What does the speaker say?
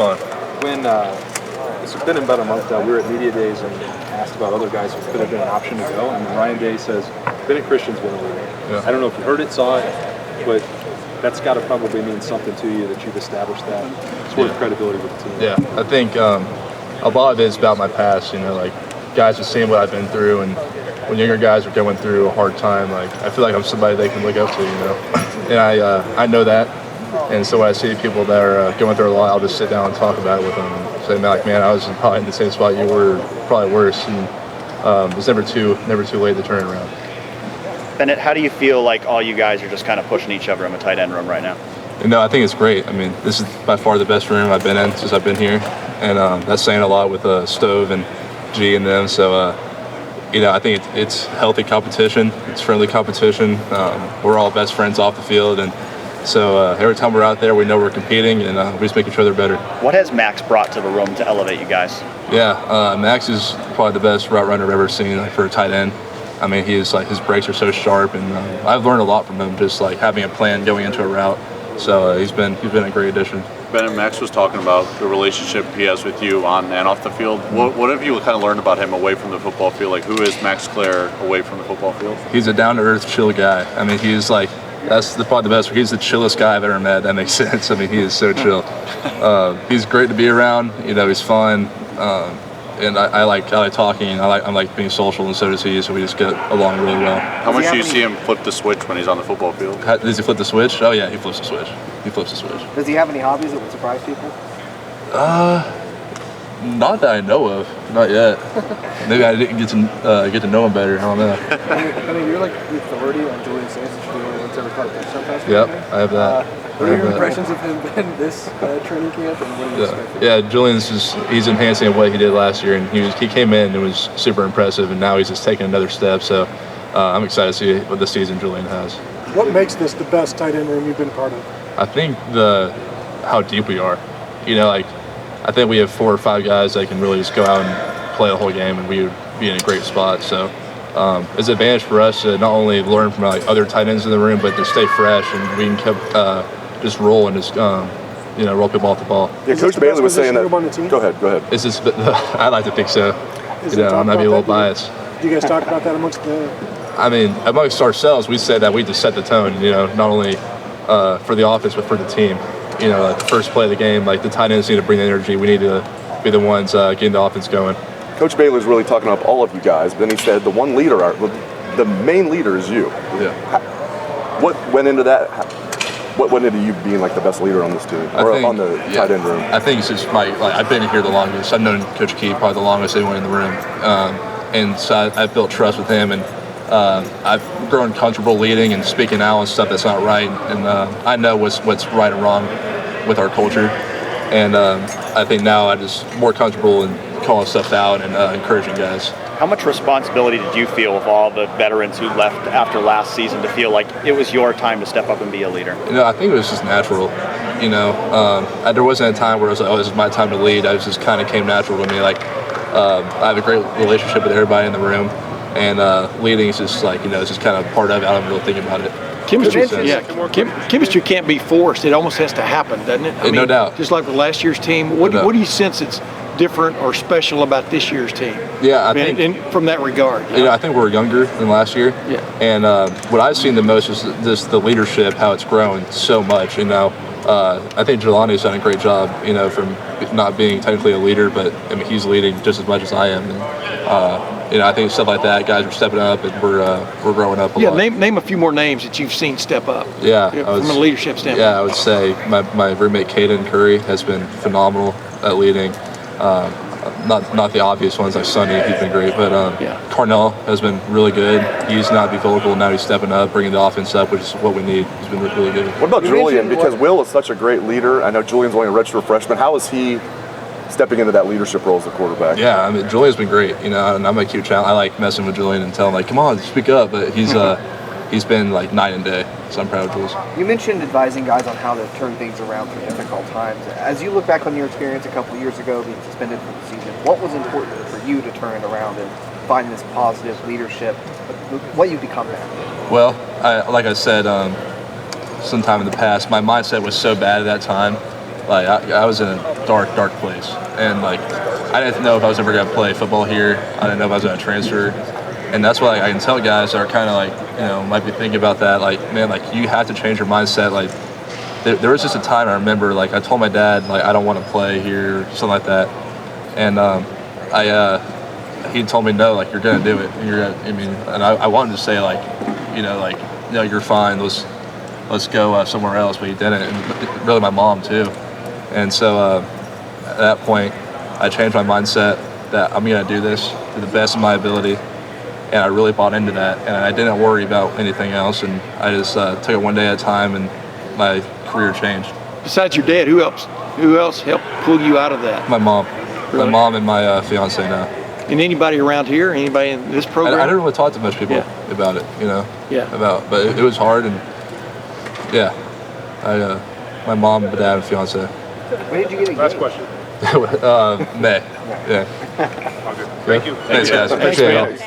When it's been about a month now, we were at media days and asked about other guys who could have been an option to go, and Ryan Day says Bennett Christian's been a leader. Yeah. I don't know if you heard it, saw it, but that's got to probably mean something to you that you've established that sort of credibility with the team. Yeah, I think a lot of it is about my past. Like guys have seen what I've been through, and when younger guys are going through a hard time, like I feel like I'm somebody they can look up to. And I know that. And so when I see people that are going through a lot, I'll just sit down and talk about it with them and say, man, I was probably in the same spot you were, probably worse. And it's never too late to turn it around. Bennett, how do you feel like all you guys are just kind of pushing each other in the tight end room right now? I think it's great. I mean, this is by far the best room I've been in since I've been here. And that's saying a lot with Stove and G and them. So, I think it's healthy competition. It's friendly competition. We're all best friends off the field. And so every time we're out there, we know we're competing, and we just make each other better. What has Max brought to the room to elevate you guys? Yeah, Max is probably the best route runner I've ever seen for a tight end. I mean, his brakes are so sharp, and I've learned a lot from him, just like having a plan going into a route. So he's been a great addition. Bennett, Max was talking about the relationship he has with you on and off the field. What have you kind of learned about him away from the football field? Like, who is Max Clare away from the football field? He's a down-to-earth, chill guy. I mean, he's like, that's probably the best. He's the chillest guy I've ever met. That makes sense. I mean, he is so chill. He's great to be around. He's fun, and I like talking. I like being social, and so does he. So we just get along really well. How much do you see him flip the switch when he's on the football field? Does he flip the switch? Oh yeah, he flips the switch. Does he have any hobbies that would surprise people? Not that I know of. Not yet. Maybe I didn't get to know him better. I don't know. I mean, you're like the authority on Julian Saints. You're the only one that's ever caught a touchdown pass. Yep, I have that. What are your impressions of him in this training camp, and what do you expect? Yeah, he's enhancing what he did last year, and he came in and was super impressive, and now he's just taking another step. So I'm excited to see what this season Julian has. What makes this the best tight end room you've been part of? I think how deep we are. I think we have 4 or 5 guys that can really just go out and play the whole game, and we would be in a great spot. So it's an advantage for us to not only learn from other tight ends in the room, but to stay fresh, and we can just roll and just roll people off the ball. Yeah, Coach Bailey was saying that. Go ahead. It's just, I like to think so. I might be a little biased. Do you guys talk about that amongst ourselves? We say that we just set the tone. Not only for the offense, but for the team. Like the first play of the game, like the tight ends need to bring the energy. We need to be the ones getting the offense going. Coach Bailey was really talking up all of you guys, but then he said the main leader is you. Yeah. What went into that? What went into you being like the best leader on this team on the tight end room? I think it's just I've been here the longest. I've known Coach Key probably the longest anyone in the room, and so I've built trust with him, and I've grown comfortable leading and speaking out on stuff that's not right, and I know what's right and wrong with our culture, and I think now I'm just more comfortable in calling stuff out and encouraging guys. How much responsibility did you feel with all the veterans who left after last season to feel like it was your time to step up and be a leader? I think it was just natural. There wasn't a time where I was like, oh, this is my time to lead. I just kind of came natural to me. I have a great relationship with everybody in the room, and leading is just it's just kind of part of it. I don't really think about it. Chemistry can't be forced. It almost has to happen, doesn't it? No doubt. Just like with last year's team. What do you sense it's different or special about this year's team? Yeah, I think from that regard. I think we're younger than last year. Yeah. And what I've seen the most is just the leadership, how it's grown so much. I think Jelani's done a great job. From not being technically a leader, but he's leading just as much as I am. And I think stuff like that, guys are stepping up, and we're growing up a lot. Yeah, name a few more names that you've seen step up. Yeah, from a leadership standpoint. Yeah, I would say my roommate Caden Curry has been phenomenal at leading. Not the obvious ones like Sonny, he's been great, but Carnell has been really good. He used to not be vocal, now he's stepping up, bringing the offense up, which is what we need. He's been really good. What about Julian? Because Will is such a great leader. I know Julian's only a redshirt freshman. How is he stepping into that leadership role as a quarterback? Yeah, Julian's been great. And I'm a cute child. I like messing with Julian and telling him, come on, speak up. But he's been night and day. So I'm proud of Jules. You mentioned advising guys on how to turn things around through difficult times. As you look back on your experience a couple of years ago, being suspended for the season, what was important for you to turn it around and find this positive leadership? What you become now? Well, like I said, sometime in the past, my mindset was so bad at that time. like I was in a dark place, and like I didn't know if I was ever gonna play football here. I didn't know if I was gonna transfer, and that's why I can tell guys that are kind of like might be thinking about that. Like, man, like you have to change your mindset. Like there was just a time I remember, like I told my dad like I don't want to play here, something like that, and he told me no, like you're gonna do it. And I wanted to say like no, you're fine. Let's go somewhere else, but he didn't. And really, my mom too. And so at that point, I changed my mindset that I'm gonna do this to the best of my ability, and I really bought into that. And I didn't worry about anything else, and I just took it one day at a time, and my career changed. Besides your dad, who else helped pull you out of that? My mom. Really? My mom and my fiance now. And anybody around here? Anybody in this program? I didn't really talk to much people about it, Yeah. But it was hard, and my mom, my dad, and fiance. When did you get engaged? Last question. May. Yeah. Okay. Thank you. Thanks, guys. Thanks, Appreciate it man. all.